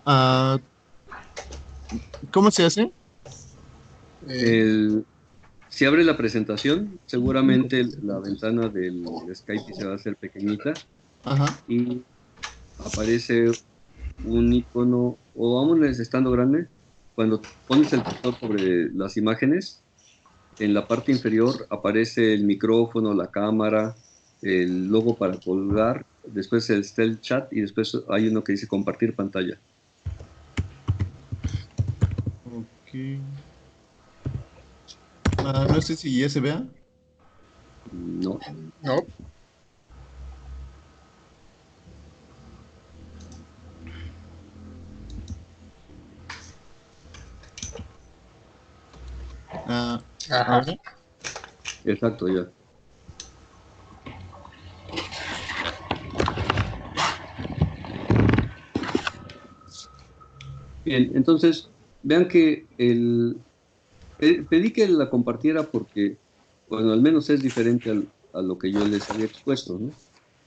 Ah, ¿cómo se hace? El, si abre la presentación, seguramente la ventana del Skype se va a hacer pequeñita Ajá. y aparece un icono, o aún estando grande, cuando pones el cursor sobre las imágenes, en la parte inferior aparece el micrófono, la cámara, el logo para colgar, después está el chat y después hay uno que dice compartir pantalla. Ok. No sé si ya se vea. No, No, Ah, ajá. ahora. exacto, ya. Bien, entonces, vean que pedí que la compartiera porque, bueno, al menos es diferente a lo que yo les había expuesto, ¿no?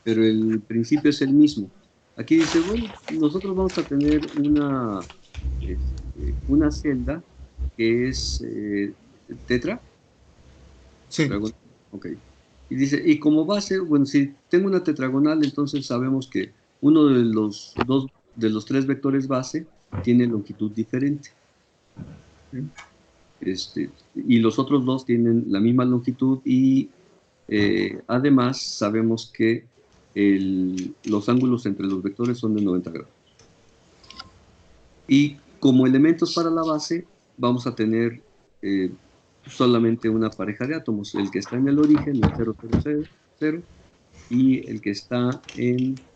Pero el principio es el mismo. Aquí dice, bueno, nosotros vamos a tener una celda que es tetra, Sí. tetragonal, ok. Y dice, y como base, bueno, si tengo una tetragonal, entonces sabemos que uno de los dos, de los tres vectores base tiene longitud diferente. ¿Sí? Y los otros dos tienen la misma longitud y además sabemos que los ángulos entre los vectores son de 90 grados. Y como elementos para la base vamos a tener eh, solamente una pareja de átomos, el que está en el origen, el 0, 0, 0, y el que está en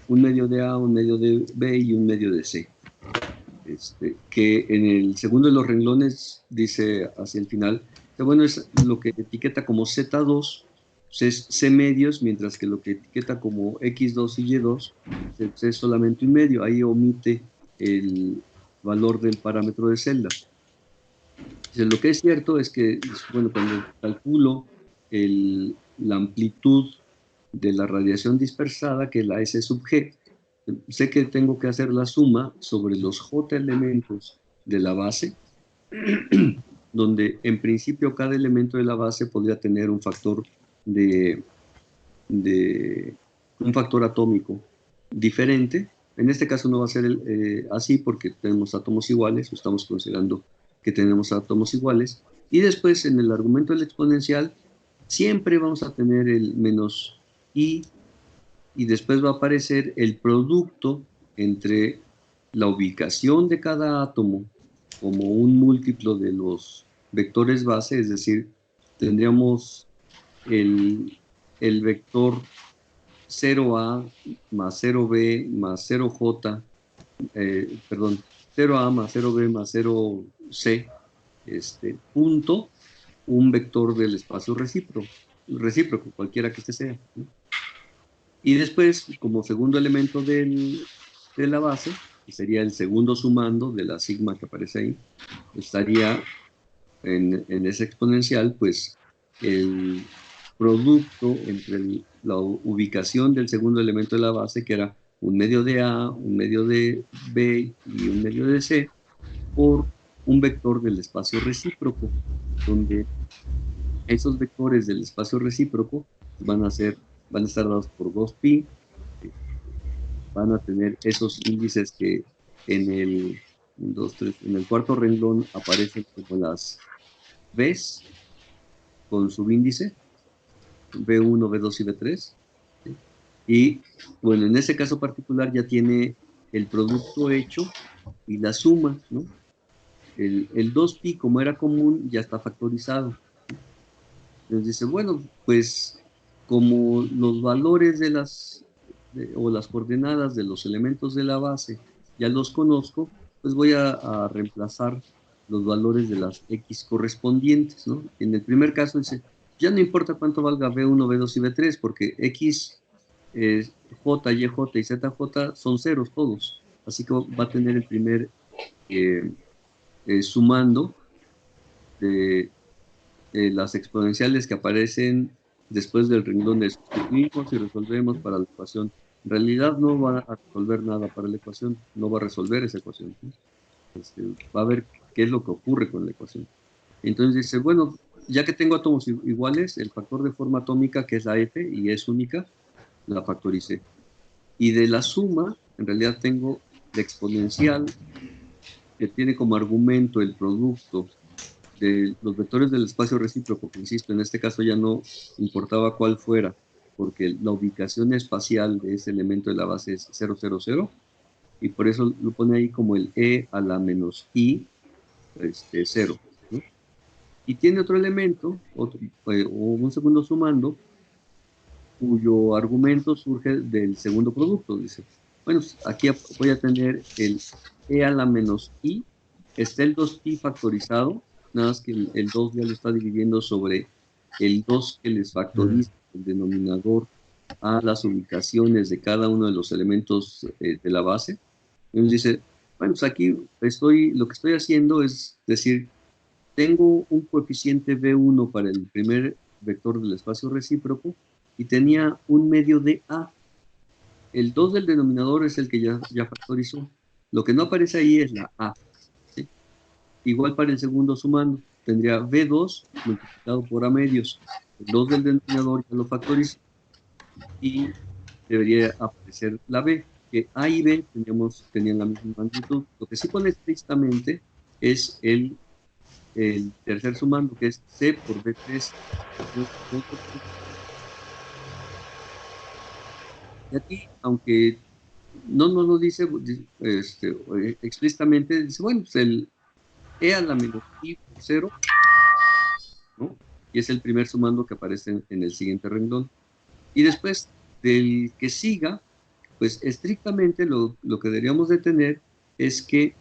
un medio de A, un medio de B y un medio de C. Que en el segundo de los renglones dice hacia el final, que bueno, es lo que etiqueta como Z2, pues es C medios, mientras que lo que etiqueta como X2 y Y2 pues es solamente un medio, ahí omite el valor del parámetro de celda. Entonces, lo que es cierto es que, bueno, cuando calculo la amplitud de la radiación dispersada, que es la S sub G, sé que tengo que hacer la suma sobre los J elementos de la base, donde en principio cada elemento de la base podría tener de, de un factor atómico diferente. En este caso no va a ser así porque tenemos átomos iguales, o estamos considerando que tenemos átomos iguales. Y después en el argumento del exponencial siempre vamos a tener el menos i y después va a aparecer el producto entre la ubicación de cada átomo como un múltiplo de los vectores base, es decir, tendríamos el, el vector 0A más 0B más 0J, perdón, 0A más 0B más 0C, punto, un vector del espacio recíproco, cualquiera que este sea, ¿no? Y después, como segundo elemento de la base, que sería el segundo sumando de la sigma que aparece ahí, estaría en ese exponencial, pues el producto entre la ubicación del segundo elemento de la base, que era un medio de A, un medio de B y un medio de C, por un vector del espacio recíproco, donde esos vectores del espacio recíproco van a estar dados por 2pi, eh, van a tener esos índices que en el, 1, 2, 3, en el cuarto renglón aparecen como las Bs con subíndice, B1, B2 y B3. ¿Sí? Y bueno, en ese caso particular ya tiene el producto hecho y la suma, ¿no? El 2pi, como era común, ya está factorizado. Entonces dice, bueno, pues como los valores o las coordenadas de los elementos de la base ya los conozco, pues voy a reemplazar los valores de las X correspondientes, ¿no? En el primer caso dice, ya no importa cuánto valga B1, B2 y B3, porque X, J, YJ y ZJ son ceros todos. Así que va a tener el primer eh, sumando de las exponenciales que aparecen después del renglón de sustituimos y resolvemos para la ecuación En realidad no va a resolver nada para la ecuación, no va a resolver esa ecuación, ¿no? Va a ver qué es lo que ocurre con la ecuación. Entonces dice, bueno, ya que tengo átomos iguales, el factor de forma atómica, que es la F y es única, la factoricé. Y de la suma, en realidad tengo la exponencial, que tiene como argumento el producto de los vectores del espacio recíproco, que insisto, en este caso ya no importaba cuál fuera, porque la ubicación espacial de ese elemento de la base es 0, 0, 0, y por eso lo pone ahí como el e a la menos i 0, ¿no? Y tiene otro elemento, o un segundo sumando, cuyo argumento surge del segundo producto. Dice, bueno, pues aquí voy a tener el e a la menos i, está el 2pi factorizado, nada más que el 2 ya lo está dividiendo sobre el 2 que les factoriza el denominador a las ubicaciones de cada uno de los elementos de la base. Entonces dice, bueno, pues aquí lo que estoy haciendo es decir, tengo un coeficiente B1 para el primer vector del espacio recíproco y tenía un medio de A. El 2 del denominador es el que ya factorizó. Lo que no aparece ahí es la A, ¿sí? Igual para el segundo sumando, tendría B2 multiplicado por A medios. El 2 del denominador ya lo factorizó y debería aparecer la B, que A y B tenían la misma magnitud. Lo que sí pone explícitamente es el tercer sumando, que es C por B3. Y aquí, aunque no nos lo dice explícitamente, dice, bueno, pues el E a la menos I por 0, ¿no? Y es el primer sumando que aparece en el siguiente renglón. Y después del que siga, pues estrictamente lo que deberíamos de tener es que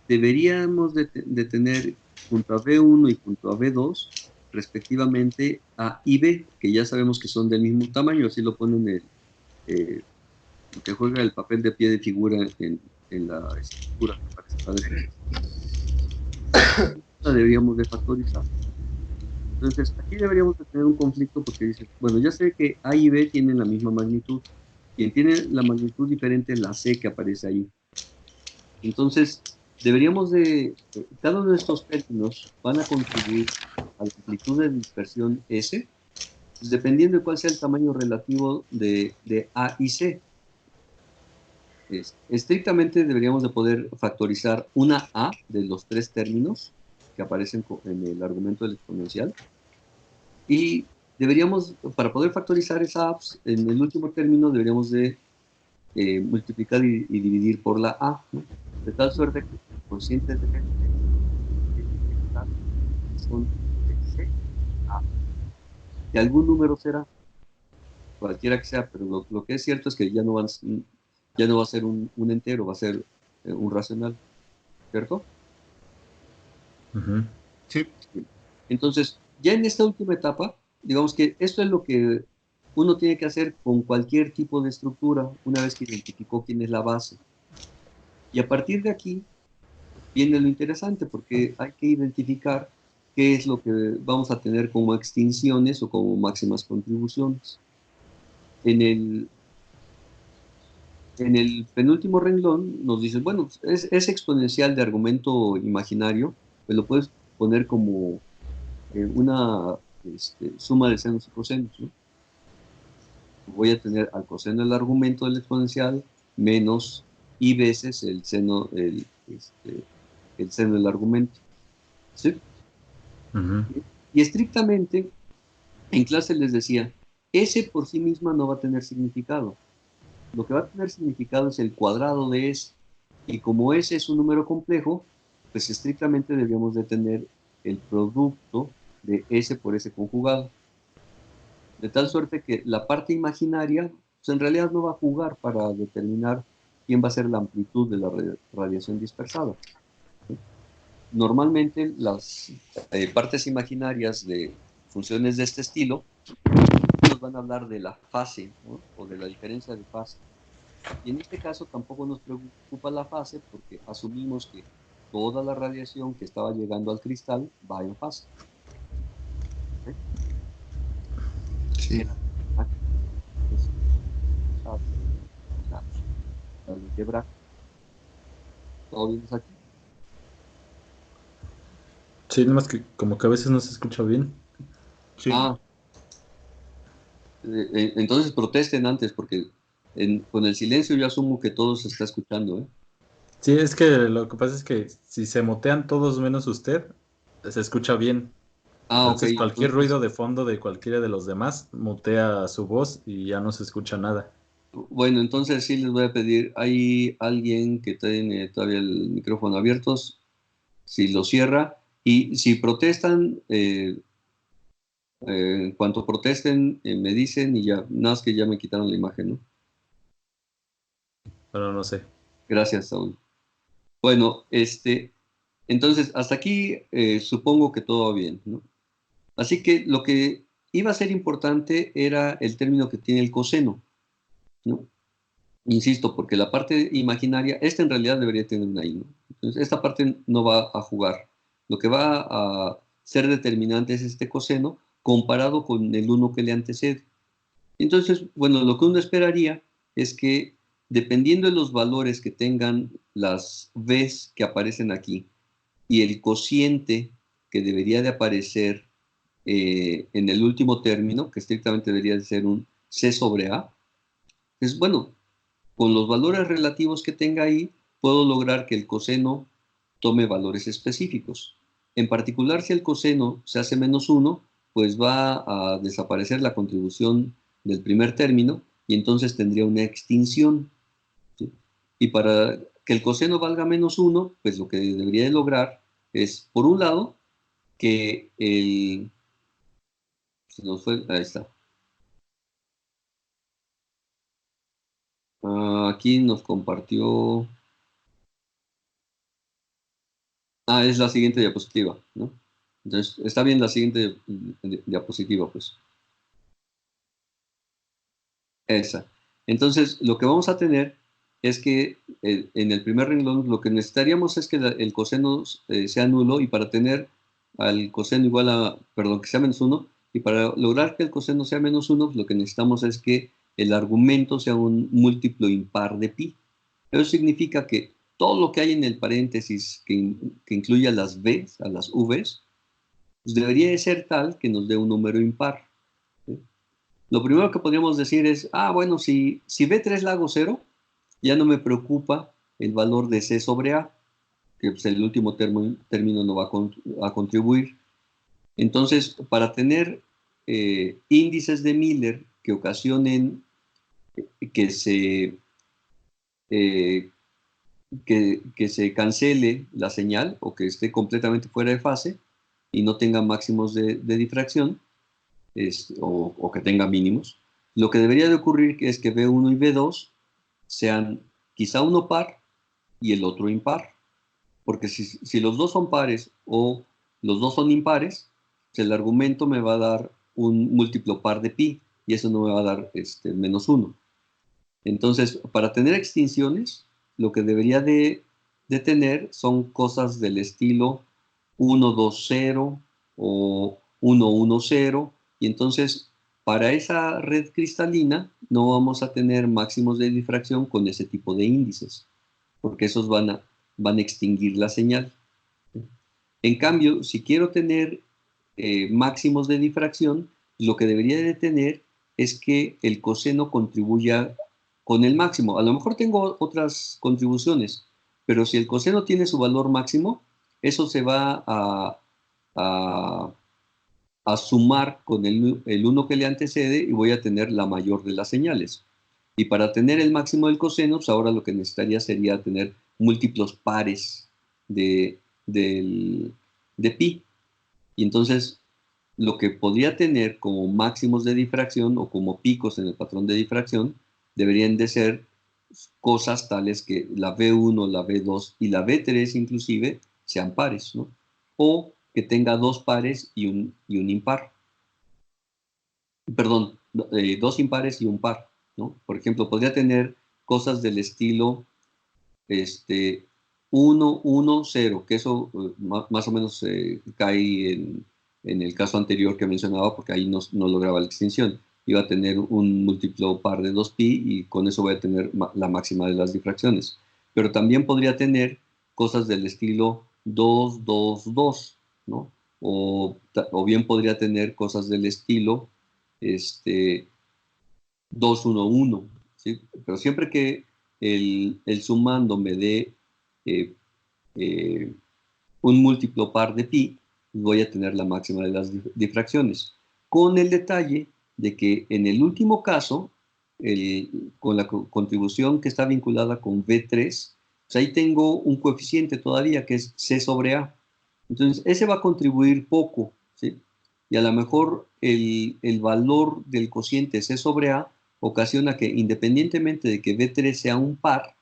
deberíamos de tener junto a B1 y junto a B2, respectivamente A y B, que ya sabemos que son del mismo tamaño, así lo ponen que juega el papel de pie de figura en la estructura que aparece a la derecha. La deberíamos de factorizar. Entonces, aquí deberíamos de tener un conflicto porque dice, bueno, ya sé que A y B tienen la misma magnitud. Quien tiene la magnitud diferente es la C que aparece ahí. Entonces, deberíamos cada uno de estos términos van a contribuir a la amplitud de dispersión S, pues dependiendo de cuál sea el tamaño relativo de A y C. Estrictamente deberíamos de poder factorizar una A de los tres términos que aparecen en el argumento del exponencial. Y deberíamos, para poder factorizar esa A, en el último término deberíamos de multiplicar y dividir por la A, ¿no? De tal suerte que los cocientes de son C, A, que algún número será, cualquiera que sea, pero lo que es cierto es que ya no va a ser un entero, va a ser un racional, ¿cierto? Sí. Entonces, ya en esta última etapa, digamos que esto es lo que uno tiene que hacer con cualquier tipo de estructura una vez que identificó quién es la base. Y a partir de aquí viene lo interesante porque hay que identificar qué es lo que vamos a tener como extinciones o como máximas contribuciones. En el penúltimo renglón nos dice, bueno, es exponencial de argumento imaginario, pues lo puedes poner como una suma de senos y cosenos, ¿no? Voy a tener al coseno del argumento del exponencial menos i veces el seno del argumento, ¿sí? Y estrictamente, en clase les decía, S por sí misma no va a tener significado. Lo que va a tener significado es el cuadrado de S. Y como S es un número complejo, pues estrictamente deberíamos de tener el producto de S por S conjugado. De tal suerte que la parte imaginaria, pues en realidad no va a jugar para determinar quién va a ser la amplitud de la radiación dispersada. Normalmente las partes imaginarias de funciones de este estilo nos van a hablar de la fase, ¿no? O de la diferencia de fase. Y en este caso tampoco nos preocupa la fase porque asumimos que toda la radiación que estaba llegando al cristal va en fase. ¿Sí? Sí. álgebra. ¿Todo bien hasta aquí? Sí, nomás que como que a veces no se escucha bien. Sí. Ah, entonces protesten antes, porque con el silencio yo asumo que todo se está escuchando, ¿eh? Sí, es que lo que pasa es que si se motean todos menos usted, se escucha bien. Ah, ok, Entonces cualquier entonces, ruido de fondo de cualquiera de los demás mutea su voz y ya no se escucha nada. bueno, entonces sí les voy a pedir, hay alguien que tiene todavía el micrófono abierto, si lo cierra, y si protestan, en cuanto protesten, me dicen y ya, nada más que ya me quitaron la imagen, ¿no? Pero no sé. Gracias, Saúl. Bueno, entonces hasta aquí supongo que todo va bien, ¿no? Así que lo que iba a ser importante era el término que tiene el coseno, ¿no? Insisto, porque la parte imaginaria, esta en realidad debería tener una I, ¿no? Entonces, esta parte no va a jugar. Lo que va a ser determinante es este coseno comparado con el uno que le antecede. Entonces, bueno, lo que uno esperaría es que dependiendo de los valores que tengan las V's que aparecen aquí y el cociente que debería de aparecer en el último término, que estrictamente debería de ser un C sobre A, es bueno, con los valores relativos que tenga ahí, puedo lograr que el coseno tome valores específicos. En particular, si el coseno se hace menos uno, pues va a desaparecer la contribución del primer término y entonces tendría una extinción, ¿sí? Y para que el coseno valga menos uno, pues lo que debería de lograr es, por un lado, que el... Se nos fue, ahí está. Aquí nos compartió... es la siguiente diapositiva, ¿no? Entonces, está bien la siguiente diapositiva, pues. Esa. Entonces, lo que vamos a tener es que en el primer renglón lo que necesitaríamos es que el coseno sea nulo y para tener al coseno igual a, perdón, que sea menos uno, y para lograr que el coseno sea menos uno, lo que necesitamos es que el argumento sea un múltiplo impar de pi. Eso significa que todo lo que hay en el paréntesis que incluya las v's, a las v's, pues debería de ser tal que nos dé un número impar, ¿sí? Lo primero que podríamos decir es, bueno, si B3 la hago cero, ya no me preocupa el valor de C sobre A, que pues, el último término no va a contribuir. Entonces, para tener índices de Miller que ocasionen que se, eh, que se cancele la señal o que esté completamente fuera de fase y no tenga máximos de difracción, o que tenga mínimos, lo que debería de ocurrir es que B1 y B2 sean quizá uno par y el otro impar, porque si los dos son pares o los dos son impares, pues el argumento me va a dar un múltiplo par de pi y eso no me va a dar menos uno. Entonces, para tener extinciones, lo que debería de tener son cosas del estilo 1, 2, 0 o 1, 1, 0. Y entonces, para esa red cristalina, no vamos a tener máximos de difracción con ese tipo de índices, porque esos van a extinguir la señal. En cambio, si quiero tener máximos de difracción, lo que debería de tener es que el coseno contribuya con el máximo. A lo mejor tengo otras contribuciones, pero si el coseno tiene su valor máximo, eso se va a, a sumar con el 1 que le antecede y voy a tener la mayor de las señales. Y para tener el máximo del coseno, pues ahora lo que necesitaría sería tener múltiplos pares de, del, de pi. Y entonces, lo que podría tener como máximos de difracción o como picos en el patrón de difracción deberían de ser cosas tales que la B1, la B2 y la B3 inclusive sean pares, ¿no? O que tenga dos pares y un impar. Perdón, dos impares y un par, ¿no? Por ejemplo, podría tener cosas del estilo este, 1, 1, 0, que eso más o menos cae en el caso anterior que mencionaba, porque ahí no lograba la extinción. iba a tener un múltiplo par de 2pi y con eso voy a tener la máxima de las difracciones. Pero también podría tener cosas del estilo 2, 2, 2, ¿no? O bien podría tener cosas del estilo 2, 1, 1, ¿sí? Pero siempre que el sumando me dé eh, eh, un múltiplo par de pi, voy a tener la máxima de las difracciones. Con el detalle de que en el último caso, con la contribución que está vinculada con V3, pues ahí tengo un coeficiente todavía que es C sobre A. Entonces, ese va a contribuir poco, ¿sí? Y a lo mejor el valor del cociente C sobre A ocasiona que, independientemente de que V3 sea un par,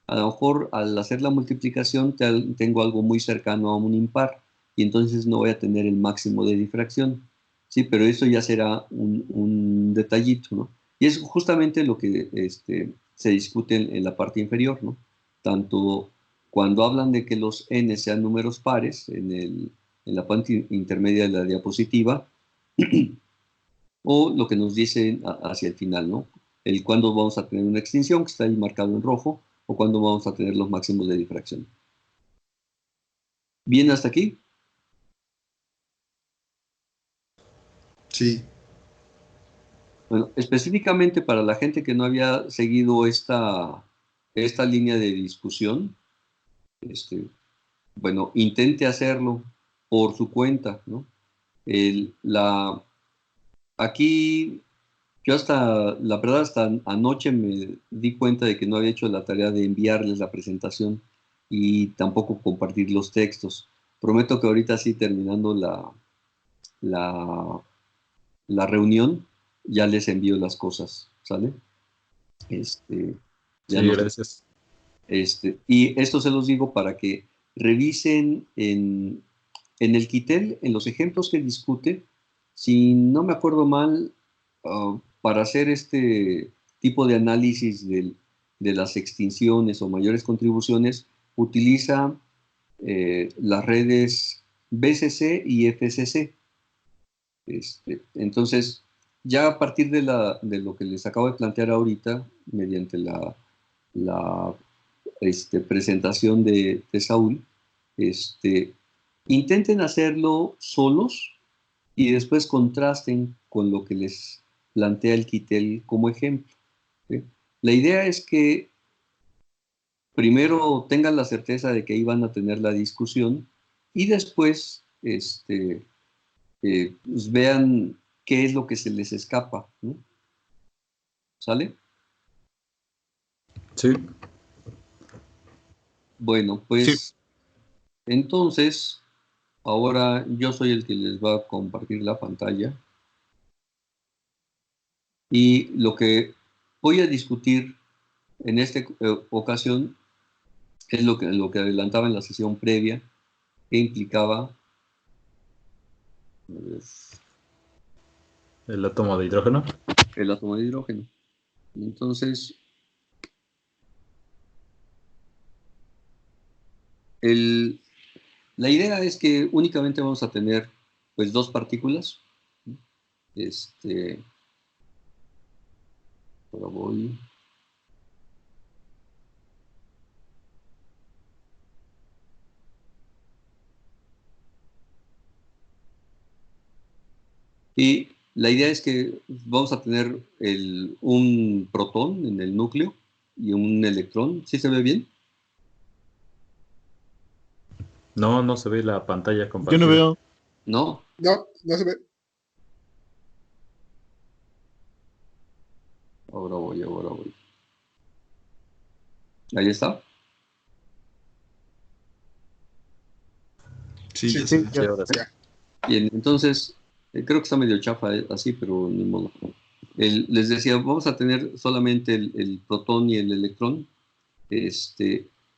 a lo mejor al hacer la multiplicación tengo algo muy cercano a un impar y entonces no voy a tener el máximo de difracción. Sí, pero eso ya será un detallito, ¿no? Y es justamente lo que se discute en la parte inferior, ¿no? Tanto cuando hablan de que los n sean números pares en la parte intermedia de la diapositiva, o lo que nos dicen hacia el final, ¿no? El cuándo vamos a tener una extinción, que está ahí marcado en rojo, o cuándo vamos a tener los máximos de difracción. ¿Bien hasta aquí? Sí. Bueno, específicamente para la gente que no había seguido esta línea de discusión, bueno, intente hacerlo por su cuenta, ¿no? Aquí, yo la verdad, hasta anoche me di cuenta de que no había hecho la tarea de enviarles la presentación y tampoco compartir los textos. Prometo que ahorita sí, terminando la, la reunión, ya les envío las cosas, ¿sale? Ya Sí, no sé. gracias. Y esto se los digo para que revisen en el Quitel, en los ejemplos que discute, si no me acuerdo mal, para hacer este tipo de análisis de las extinciones o mayores contribuciones, utiliza las redes BCC y FCC. Entonces, ya a partir de lo que les acabo de plantear ahorita, mediante la presentación de Saúl, intenten hacerlo solos y después contrasten con lo que les plantea el Quitel como ejemplo. ¿Sí? La idea es que primero tengan la certeza de que ahí van a tener la discusión y después pues vean qué es lo que se les escapa, ¿no? ¿Sale? Sí. Bueno, Sí. pues entonces, ahora yo soy el que les va a compartir la pantalla y lo que voy a discutir en esta ocasión es lo que adelantaba en la sesión previa, que implicaba El átomo de hidrógeno. el átomo de hidrógeno. Entonces, la idea es que únicamente vamos a tener pues dos partículas. Ahora voy. Y la idea es que vamos a tener un protón en el núcleo y un electrón. ¿Sí se ve bien? No, no se ve la pantalla Yo no compartida. veo. No. No, no se ve. Ahora voy, ahora voy. Ahí está. Sí, Sí, ya sé. Sí, ahora sí. ya. Bien, entonces, creo que está medio chafa así, pero ni modo. Les decía, vamos a tener solamente el protón y el electrón.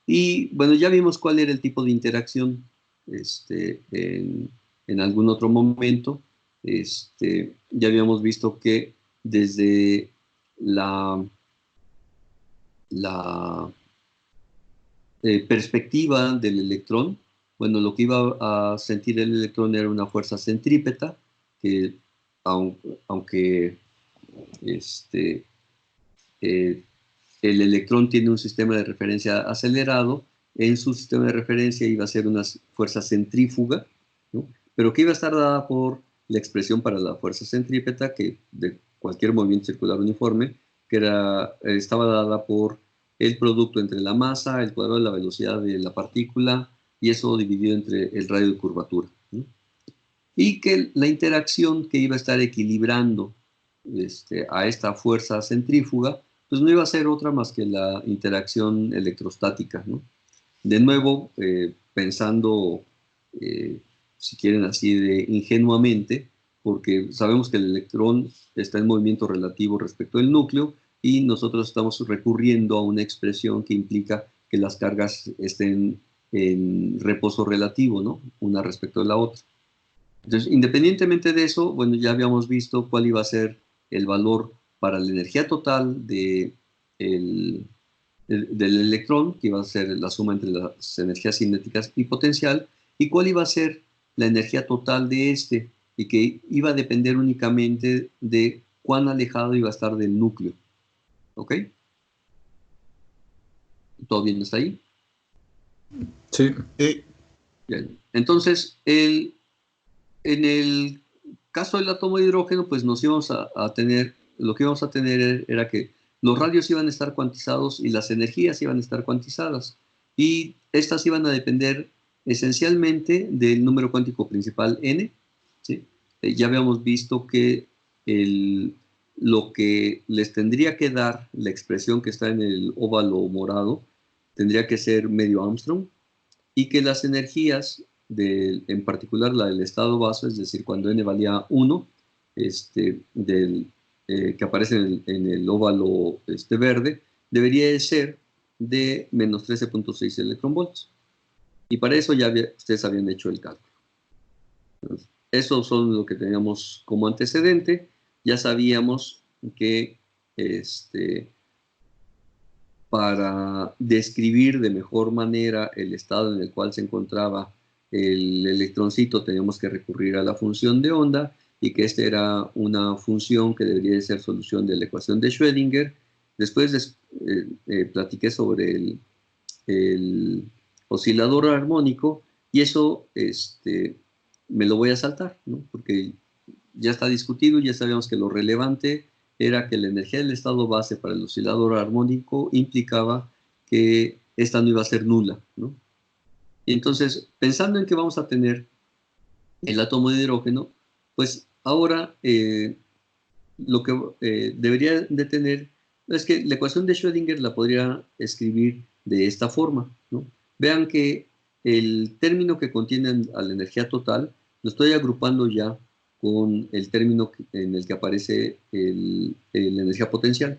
Y bueno, ya vimos cuál era el tipo de interacción en algún otro momento. Ya habíamos visto que desde la perspectiva del electrón, bueno, lo que iba a sentir el electrón era una fuerza centrípeta, que aunque el electrón tiene un sistema de referencia acelerado. En su sistema de referencia iba a ser una fuerza centrífuga, ¿no? Pero que iba a estar dada por la expresión para la fuerza centrípeta, que de cualquier movimiento circular uniforme, que estaba dada por el producto entre la masa, el cuadrado de la velocidad de la partícula, y eso dividido entre el radio de curvatura, ¿no? Y que la interacción que iba a estar equilibrando a esta fuerza centrífuga, pues no iba a ser otra más que la interacción electrostática, ¿no? De nuevo, pensando, si quieren así de ingenuamente, porque sabemos que el electrón está en movimiento relativo respecto al núcleo y nosotros estamos recurriendo a una expresión que implica que las cargas estén en reposo relativo, ¿no? Una respecto de la otra. Entonces, independientemente de eso, bueno, ya habíamos visto cuál iba a ser el valor para la energía total del electrón, que iba a ser la suma entre las energías cinéticas y potencial, y cuál iba a ser la energía total de y que iba a depender únicamente de cuán alejado iba a estar del núcleo. ¿Ok? ¿Todo bien hasta ahí? Sí. Bien. Entonces, en el caso del átomo de hidrógeno, pues nos íbamos a tener, lo que íbamos a tener era que los radios iban a estar cuantizados y las energías iban a estar cuantizadas. Y estas iban a depender esencialmente del número cuántico principal n, ¿sí? Ya habíamos visto que lo que les tendría que dar la expresión que está en el óvalo morado tendría que ser medio Armstrong, y que las energías, en particular la del estado base, es decir, cuando n valía 1, que aparece en el óvalo verde, debería de ser de menos 13.6 electronvolts. Y para eso ya ustedes habían hecho el cálculo. Entonces, eso son lo que teníamos como antecedente. Ya sabíamos que para describir de mejor manera el estado en el cual se encontraba el electroncito, teníamos que recurrir a la función de onda, y que esta era una función que debería de ser solución de la ecuación de Schrödinger. Después platiqué sobre el oscilador armónico, y eso me lo voy a saltar, ¿no? Porque ya está discutido, ya sabíamos que lo relevante era que la energía del estado base para el oscilador armónico implicaba que esta no iba a ser nula, ¿no? Y entonces, pensando en que vamos a tener el átomo de hidrógeno, pues ahora lo que debería de tener es que la ecuación de Schrödinger la podría escribir de esta forma, ¿no? Vean que el término que contiene a la energía total lo estoy agrupando ya con el término en el que aparece la energía potencial,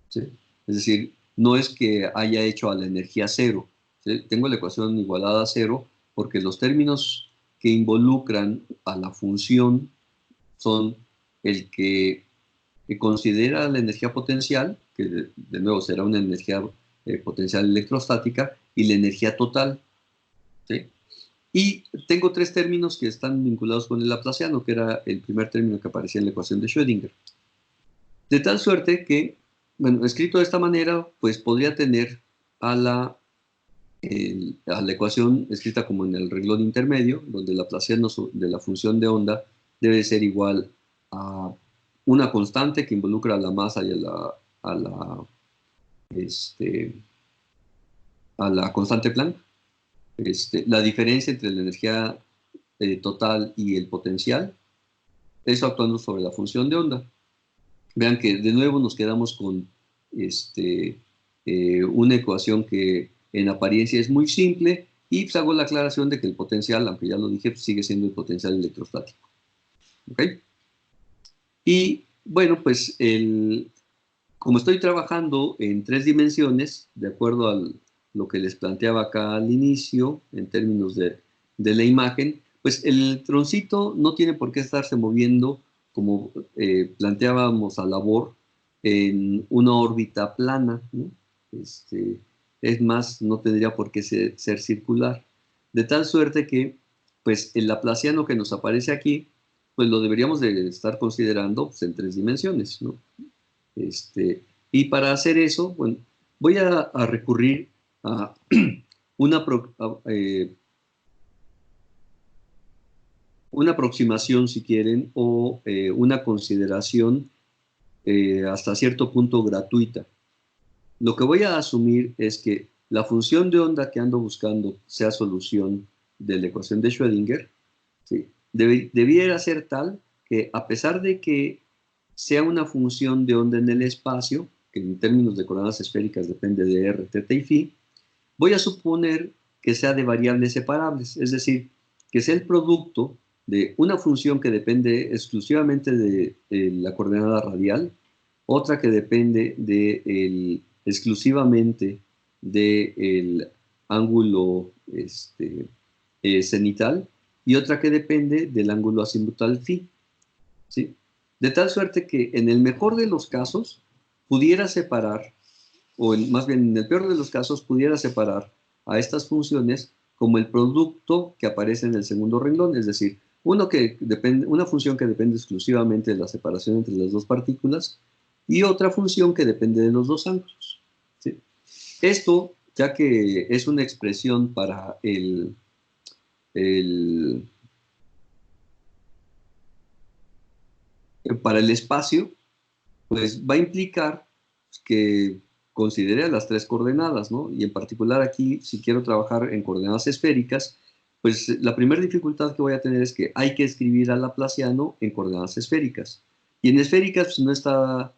¿sí? Es decir, no es que haya hecho a la energía cero, ¿sí? Tengo la ecuación igualada a cero porque los términos que involucran a la función son el que considera la energía potencial, que de nuevo será una energía potencial electrostática, y la energía total, ¿sí? Y tengo tres términos que están vinculados con el laplaciano, que era el primer término que aparecía en la ecuación de Schrödinger. De tal suerte que, bueno, escrito de esta manera, pues podría tener a la ecuación escrita como en el renglón intermedio, donde el laplaciano de la función de onda debe ser igual a una constante que involucra a la masa y a la constante Planck. La diferencia entre la energía total y el potencial, eso actuando sobre la función de onda. Vean que de nuevo nos quedamos con una ecuación que en apariencia es muy simple, y pues hago la aclaración de que el potencial, aunque ya lo dije, pues sigue siendo el potencial electrostático. ¿Ok? Y bueno, pues como estoy trabajando en 3 dimensiones, de acuerdo a lo que les planteaba acá al inicio, en términos de la imagen, pues el electroncito no tiene por qué estarse moviendo como planteábamos a Bohr, en una órbita plana, ¿no? Es más, no tendría por qué ser circular. De tal suerte que, pues, el laplaciano que nos aparece aquí pues lo deberíamos de estar considerando pues, en 3 dimensiones, ¿no? Y para hacer eso, bueno, voy a recurrir a una aproximación, si quieren, o una consideración hasta cierto punto gratuita. Lo que voy a asumir es que la función de onda que ando buscando sea solución de la ecuación de Schrödinger, ¿sí? Debiera ser tal que, a pesar de que sea una función de onda en el espacio, que en términos de coordenadas esféricas depende de r, θ y φ, voy a suponer que sea de variables separables, es decir, que sea el producto de una función que depende exclusivamente de la coordenada radial, otra que depende exclusivamente del ángulo cenital y otra que depende del ángulo azimutal phi, ¿sí? De tal suerte que en el mejor de los casos pudiera separar, o más bien en el peor de los casos pudiera separar a estas funciones como el producto que aparece en el segundo renglón, es decir, una función que depende exclusivamente de la separación entre las dos partículas y otra función que depende de los dos ángulos, ¿sí? Esto, ya que es una expresión para el espacio, pues va a implicar que considere las 3 coordenadas, ¿no? Y en particular aquí, si quiero trabajar en coordenadas esféricas, pues la primera dificultad que voy a tener es que hay que escribir al laplaciano en coordenadas esféricas. Y en esféricas pues, no está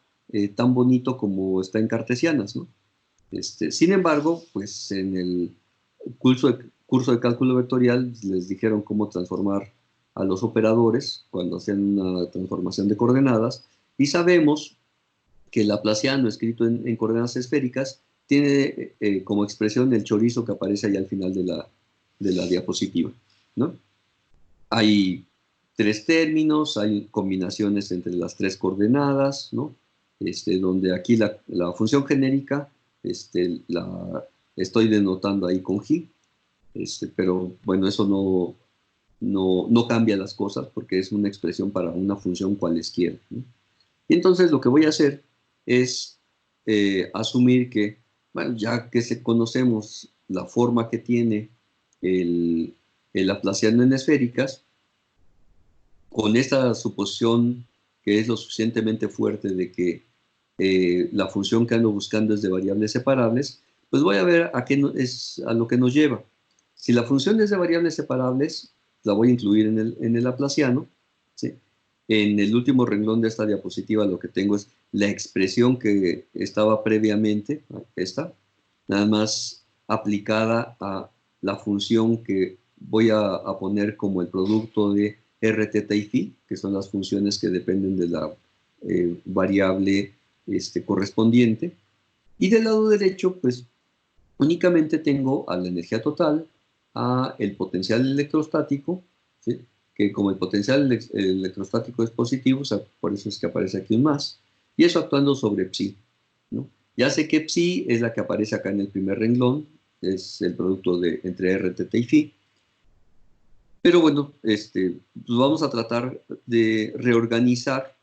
tan bonito como está en cartesianas, ¿no? Sin embargo, pues en el curso de cálculo vectorial les dijeron cómo transformar a los operadores cuando hacían una transformación de coordenadas, y sabemos que el laplaciano escrito en coordenadas esféricas tiene como expresión el chorizo que aparece ahí al final de la diapositiva, ¿no? Hay 3 términos, hay combinaciones entre las 3 coordenadas, ¿no? Donde aquí la función genérica la estoy denotando ahí con G, pero bueno, eso no cambia las cosas porque es una expresión para una función cualesquiera, ¿no? Y entonces lo que voy a hacer es asumir que, bueno, ya que conocemos la forma que tiene el laplaciano en esféricas, con esta suposición que es lo suficientemente fuerte de que la función que ando buscando es de variables separables, pues voy a ver a lo que nos lleva. Si la función es de variables separables, la voy a incluir en el laplaciano, ¿sí? En el último renglón de esta diapositiva lo que tengo es la expresión que estaba previamente, esta, nada más aplicada a la función que voy a poner como el producto de r, θ y φ, que son las funciones que dependen de la variable correspondiente. Y del lado derecho, pues únicamente tengo a la energía total, a el potencial electrostático, ¿sí? Que como el potencial electrostático es positivo, o sea, por eso es que aparece aquí un más, y eso actuando sobre psi, ¿no? Ya sé que psi es la que aparece acá en el primer renglón, es el producto entre r, θ y φ, pero bueno, pues vamos a tratar de reorganizar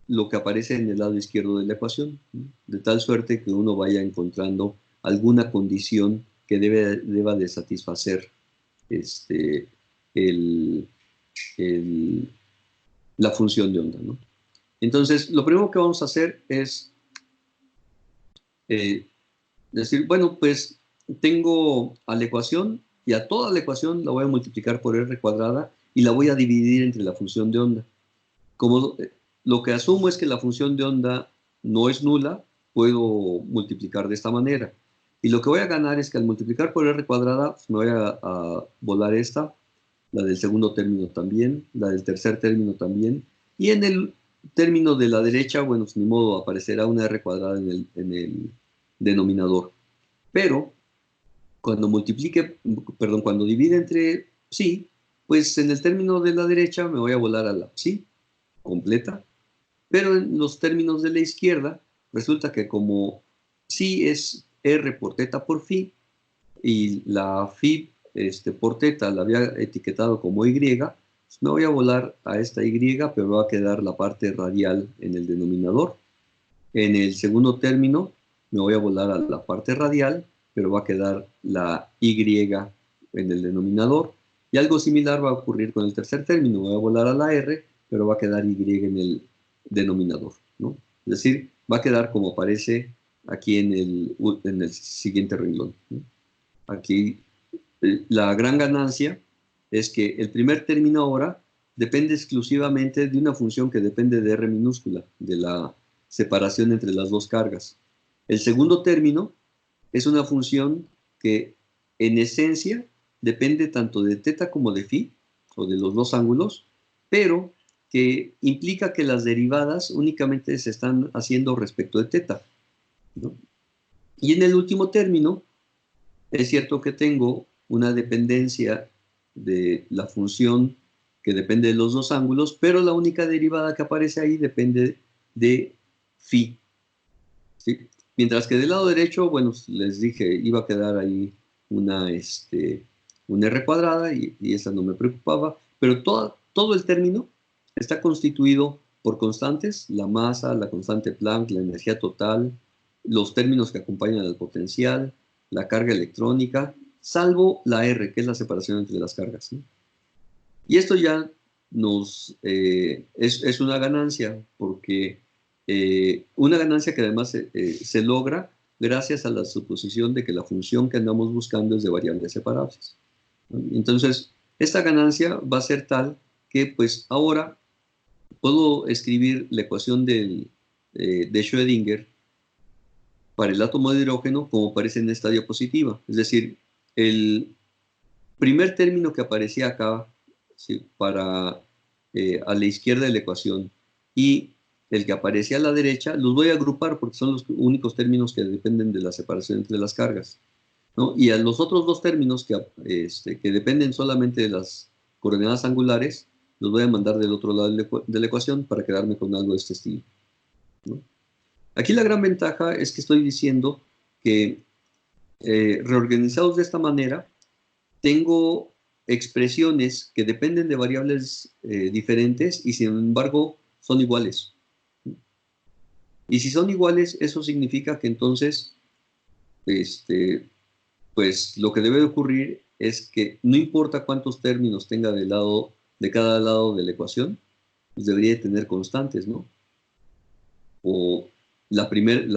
lo que aparece en el lado izquierdo de la ecuación, ¿no? De tal suerte que uno vaya encontrando alguna condición que deba de satisfacer el, la función de onda, ¿no? Entonces, lo primero que vamos a hacer es decir, bueno, pues tengo a la ecuación y a toda la ecuación la voy a multiplicar por r cuadrada y la voy a dividir entre la función de onda. Como lo que asumo es que la función de onda no es nula, puedo multiplicar de esta manera. Y lo que voy a ganar es que al multiplicar por r cuadrada, pues me voy a volar esta, la del segundo término también, la del tercer término también, y en el término de la derecha, bueno, pues ni modo, aparecerá una r cuadrada en el denominador. Pero cuando cuando divide entre psi, pues en el término de la derecha me voy a volar a la psi completa, pero en los términos de la izquierda resulta que como psi es r por θ por phi y la phi por θ la había etiquetado como y, Me voy a volar a esta Y, pero va a quedar la parte radial en el denominador. En el segundo término me voy a volar a la parte radial, pero va a quedar la Y en el denominador. Y algo similar va a ocurrir con el tercer término. Voy a volar a la R, pero va a quedar Y en el denominador, ¿no? Es decir, va a quedar como aparece aquí en el siguiente renglón, ¿no? Aquí la gran ganancia es que el primer término ahora depende exclusivamente de una función que depende de R minúscula, de la separación entre las dos cargas. El segundo término es una función que en esencia depende tanto de teta como de phi, o de los dos ángulos, pero que implica que las derivadas únicamente se están haciendo respecto de teta, ¿no? Y en el último término, es cierto que tengo una dependencia de la función que depende de los dos ángulos, pero la única derivada que aparece ahí depende de phi, ¿sí? Mientras que del lado derecho, bueno, les dije, iba a quedar ahí una R cuadrada y esa no me preocupaba, pero todo el término está constituido por constantes, la masa, la constante Planck, la energía total, los términos que acompañan al potencial, la carga electrónica, salvo la R, que es la separación entre las cargas, ¿sí? Y esto ya es una ganancia, porque una ganancia que además se logra gracias a la suposición de que la función que andamos buscando es de variables separables, ¿no? Entonces, esta ganancia va a ser tal que pues ahora puedo escribir la ecuación de Schrödinger para el átomo de hidrógeno como aparece en esta diapositiva. Es decir, el primer término que aparecía acá, ¿sí?, a la izquierda de la ecuación, y el que aparecía a la derecha, los voy a agrupar porque son los únicos términos que dependen de la separación entre las cargas, ¿no? Y a los otros dos términos que dependen solamente de las coordenadas angulares, los voy a mandar del otro lado de la ecuación para quedarme con algo de este estilo, ¿no? Aquí la gran ventaja es que estoy diciendo que reorganizados de esta manera, tengo expresiones que dependen de variables diferentes y sin embargo son iguales. Y si son iguales, eso significa que entonces, pues lo que debe de ocurrir es que no importa cuántos términos tenga de cada lado de la ecuación, pues debería de tener constantes, ¿no? O la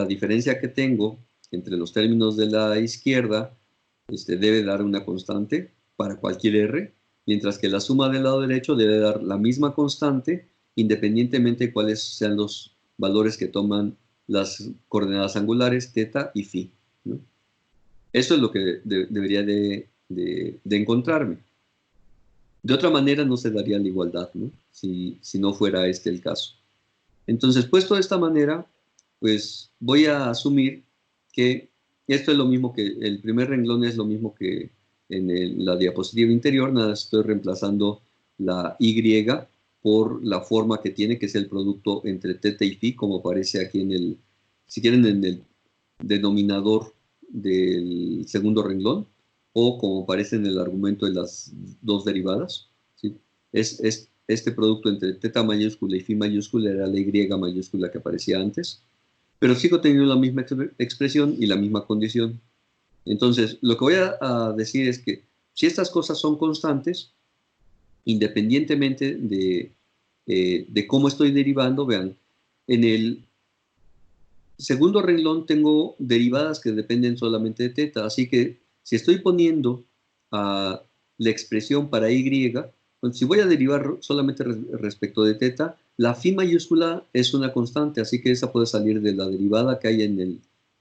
diferencia que tengo entre los términos de la izquierda debe dar una constante para cualquier R, mientras que la suma del lado derecho debe dar la misma constante independientemente de cuáles sean los valores que toman las coordenadas angulares, teta y phi, ¿no? Eso es lo que debería de encontrarme. De otra manera no se daría la igualdad, ¿no? Si no fuera este el caso. Entonces, puesto de esta manera, pues voy a asumir que esto es lo mismo que el primer renglón, es lo mismo que en la diapositiva interior, nada, estoy reemplazando la Y por la forma que tiene, que es el producto entre teta y phi, como aparece aquí si quieren, en el denominador del segundo renglón, o como aparece en el argumento de las dos derivadas, ¿sí? Este producto entre teta mayúscula y phi mayúscula era la Y mayúscula que aparecía antes, pero sigo teniendo la misma expresión y la misma condición. Entonces, lo que voy a decir es que si estas cosas son constantes, independientemente de cómo estoy derivando, vean, en el segundo renglón tengo derivadas que dependen solamente de teta, así que si estoy poniendo la expresión para Y, pues, si voy a derivar solamente respecto de teta, la phi mayúscula es una constante, así que esa puede salir de la derivada que hay en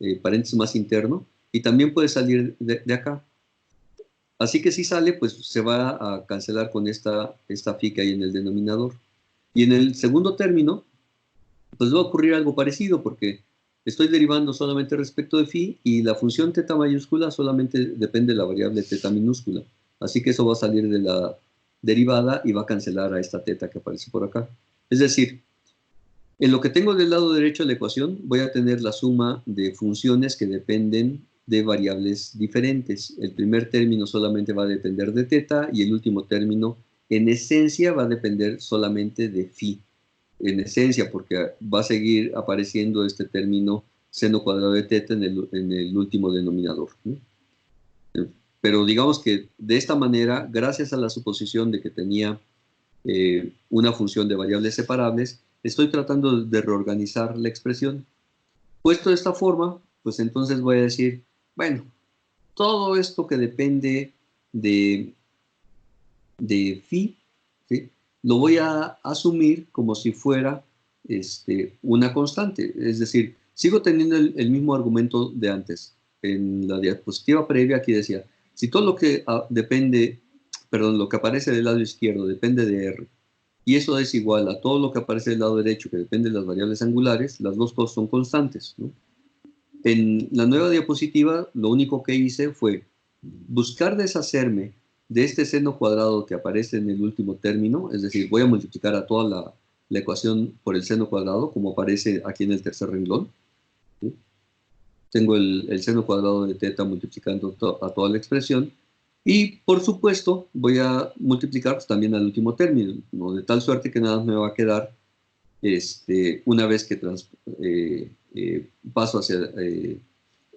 el paréntesis más interno, y también puede salir de acá. Así que si sale, pues se va a cancelar con esta phi que hay en el denominador. Y en el segundo término, pues va a ocurrir algo parecido, porque estoy derivando solamente respecto de phi y la función teta mayúscula solamente depende de la variable teta minúscula. Así que eso va a salir de la derivada y va a cancelar a esta teta que aparece por acá. Es decir, en lo que tengo del lado derecho de la ecuación voy a tener la suma de funciones que dependen de variables diferentes. El primer término solamente va a depender de teta y el último término en esencia va a depender solamente de phi. En esencia, porque va a seguir apareciendo este término seno cuadrado de teta en el último denominador, ¿no? Pero digamos que de esta manera, gracias a la suposición de que tenía una función de variables separables, estoy tratando de reorganizar la expresión. Puesto de esta forma, pues entonces voy a decir, bueno, todo esto que depende de phi, ¿sí?, lo voy a asumir como si fuera una constante. Es decir, sigo teniendo el mismo argumento de antes. En la diapositiva previa aquí decía, si todo lo que lo que aparece del lado izquierdo depende de R, y eso es igual a todo lo que aparece del lado derecho que depende de las variables angulares, las dos cosas son constantes, ¿no? En la nueva diapositiva, lo único que hice fue buscar deshacerme de este seno cuadrado que aparece en el último término, es decir, voy a multiplicar a toda la ecuación por el seno cuadrado, como aparece aquí en el tercer renglón, ¿sí? Tengo el seno cuadrado de teta multiplicando a toda la expresión, y por supuesto voy a multiplicar pues, también al último término, ¿no? De tal suerte que nada más me va a quedar, una vez que paso hacia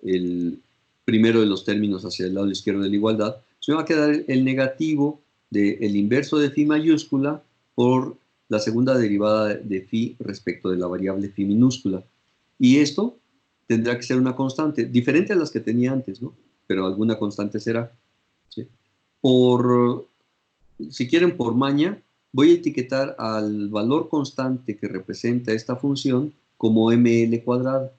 el primero de los términos hacia el lado izquierdo de la igualdad, se me va a quedar el negativo del inverso de phi mayúscula por la segunda derivada de phi respecto de la variable phi minúscula. Y esto tendrá que ser una constante, diferente a las que tenía antes, ¿no? Pero alguna constante será, ¿sí? Si quieren por maña, voy a etiquetar al valor constante que representa esta función como ml cuadrado.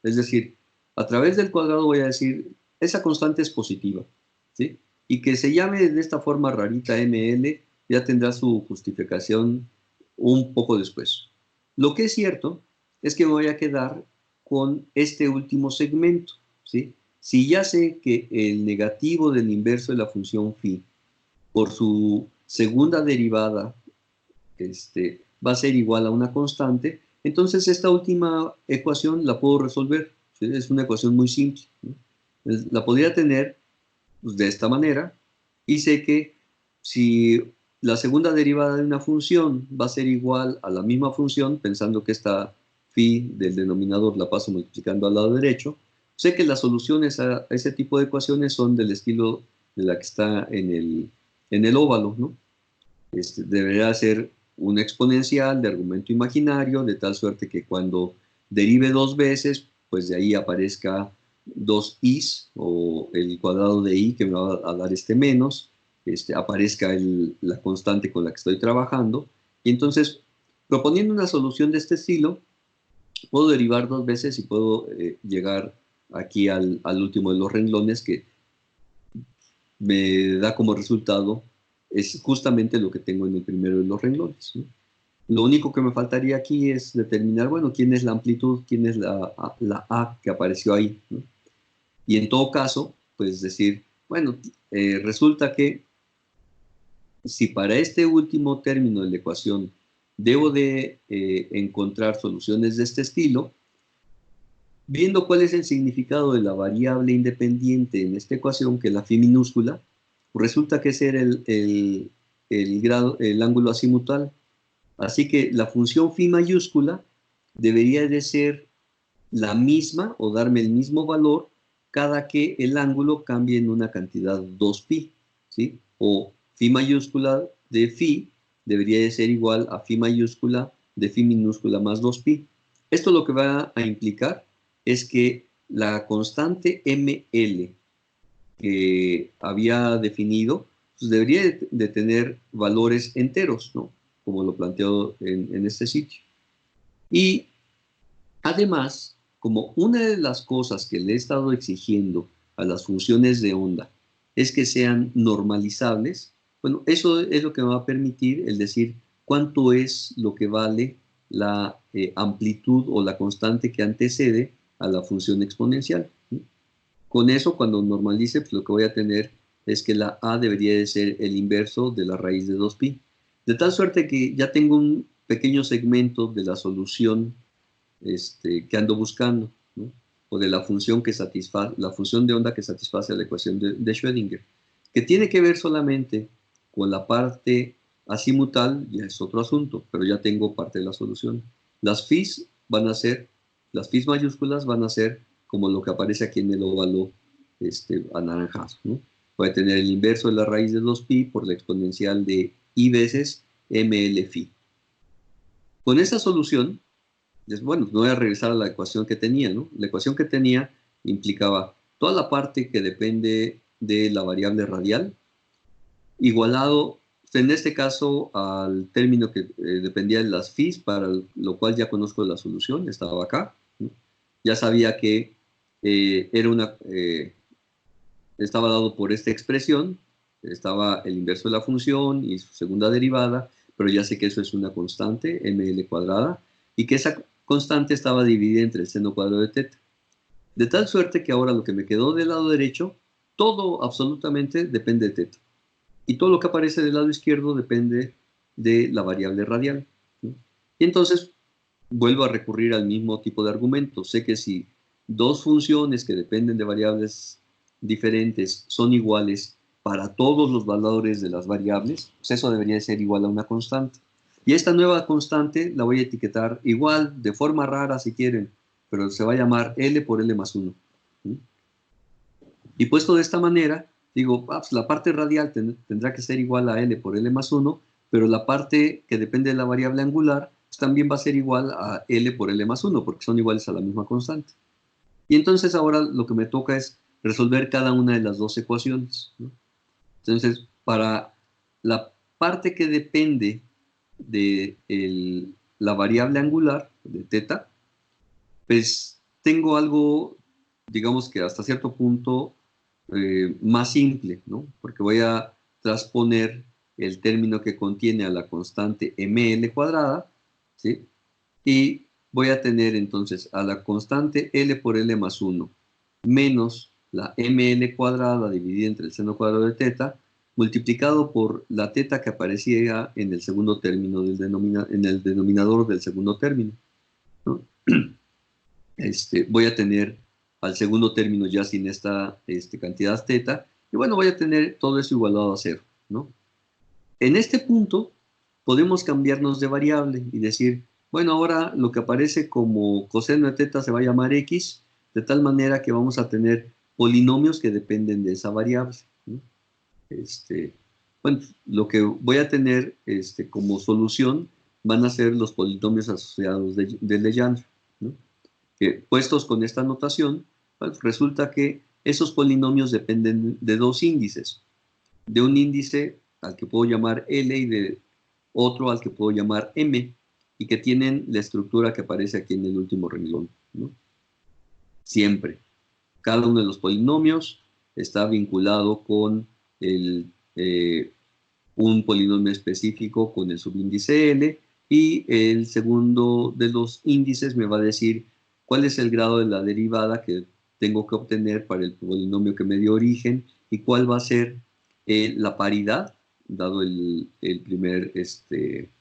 Es decir, a través del cuadrado voy a decir, esa constante es positiva, ¿sí? Y que se llame de esta forma rarita ml ya tendrá su justificación un poco después. Lo que es cierto es que me voy a quedar con este último segmento, ¿sí? Si ya sé que el negativo del inverso de la función phi por su segunda derivada va a ser igual a una constante, entonces esta última ecuación la puedo resolver, ¿sí? Es una ecuación muy simple, ¿no? La podría tener pues, de esta manera, y sé que si la segunda derivada de una función va a ser igual a la misma función, pensando que esta phi del denominador la paso multiplicando al lado derecho, sé que las soluciones a ese tipo de ecuaciones son del estilo de la que está en el óvalo, ¿no? Deberá ser un exponencial de argumento imaginario, de tal suerte que cuando derive dos veces, pues de ahí aparezca dos i's, o el cuadrado de i que me va a dar menos, aparezca la constante con la que estoy trabajando, y entonces, proponiendo una solución de este estilo, puedo derivar dos veces y puedo llegar aquí al último de los renglones, que me da como resultado es justamente lo que tengo en el primero de los renglones, ¿no? Lo único que me faltaría aquí es determinar, bueno, quién es la amplitud, quién es la A que apareció ahí, ¿no? Y en todo caso, pues decir, bueno, resulta que si para este último término de la ecuación debo de encontrar soluciones de este estilo, viendo cuál es el significado de la variable independiente en esta ecuación, que es la phi minúscula, resulta que ese era el ángulo azimutal. Así que la función phi mayúscula debería de ser la misma o darme el mismo valor cada que el ángulo cambie en una cantidad 2pi, ¿sí? O phi mayúscula de phi debería de ser igual a phi mayúscula de phi minúscula más 2pi. Esto lo que va a implicar es que la constante ml que había definido, pues debería de tener valores enteros, ¿no? Como lo planteo en este sitio. Y además, como una de las cosas que le he estado exigiendo a las funciones de onda es que sean normalizables, bueno, eso es lo que me va a permitir el decir cuánto es lo que vale la amplitud o la constante que antecede a la función exponencial, ¿sí? Con eso, cuando normalice, pues lo que voy a tener es que la A debería de ser el inverso de la raíz de 2pi. De tal suerte que ya tengo un pequeño segmento de la solución que ando buscando, ¿no? O de la función la función de onda que satisface a la ecuación de Schrödinger, que tiene que ver solamente con la parte azimutal ya es otro asunto, pero ya tengo parte de la solución. Las phis mayúsculas van a ser como lo que aparece aquí en el óvalo anaranjado, ¿no? Voy a tener el inverso de la raíz de 2pi por la exponencial de i veces ml phi. Con esta solución, bueno, no voy a regresar a la ecuación que tenía, ¿no? La ecuación que tenía implicaba toda la parte que depende de la variable radial, igualado, en este caso, al término que dependía de las phis, para lo cual ya conozco la solución, estaba acá, ¿no? Ya sabía que estaba dado por esta expresión, estaba el inverso de la función y su segunda derivada, pero ya sé que eso es una constante, ml cuadrada, y que esa constante estaba dividida entre el seno cuadrado de teta. De tal suerte que ahora lo que me quedó del lado derecho, todo absolutamente depende de teta. Y todo lo que aparece del lado izquierdo depende de la variable radial, ¿no? Y entonces vuelvo a recurrir al mismo tipo de argumento. Sé que si dos funciones que dependen de variables diferentes son iguales para todos los valores de las variables, pues eso debería ser igual a una constante. Y esta nueva constante la voy a etiquetar igual, de forma rara si quieren, pero se va a llamar L por L más 1. ¿Sí? Y puesto de esta manera, digo, pues la parte radial tendrá que ser igual a L por L más 1, pero la parte que depende de la variable angular pues también va a ser igual a L por L más 1, porque son iguales a la misma constante. Y entonces ahora lo que me toca es resolver cada una de las dos ecuaciones, ¿no? Entonces, para la parte que depende de la variable angular, de teta, pues tengo algo, digamos que hasta cierto punto más simple, ¿no? Porque voy a transponer el término que contiene a la constante ml cuadrada, ¿sí? Y voy a tener entonces a la constante L por L más 1 menos la ml cuadrada dividida entre el seno cuadrado de teta multiplicado por la teta que aparecía en el segundo término en el denominador del segundo término, ¿no? Voy a tener al segundo término ya sin esta cantidad teta, y bueno, voy a tener todo eso igualado a 0, ¿no? En este punto podemos cambiarnos de variable y decir, bueno, ahora lo que aparece como coseno de teta se va a llamar x, de tal manera que vamos a tener polinomios que dependen de esa variable, ¿no? Bueno, lo que voy a tener como solución van a ser los polinomios asociados de Legendre, ¿no? Que puestos con esta notación, pues resulta que esos polinomios dependen de dos índices. De un índice al que puedo llamar L y de otro al que puedo llamar M, y que tienen la estructura que aparece aquí en el último renglón, ¿no? Siempre. Cada uno de los polinomios está vinculado con un polinomio específico con el subíndice L, y el segundo de los índices me va a decir cuál es el grado de la derivada que tengo que obtener para el polinomio que me dio origen y cuál va a ser la paridad, dado el primer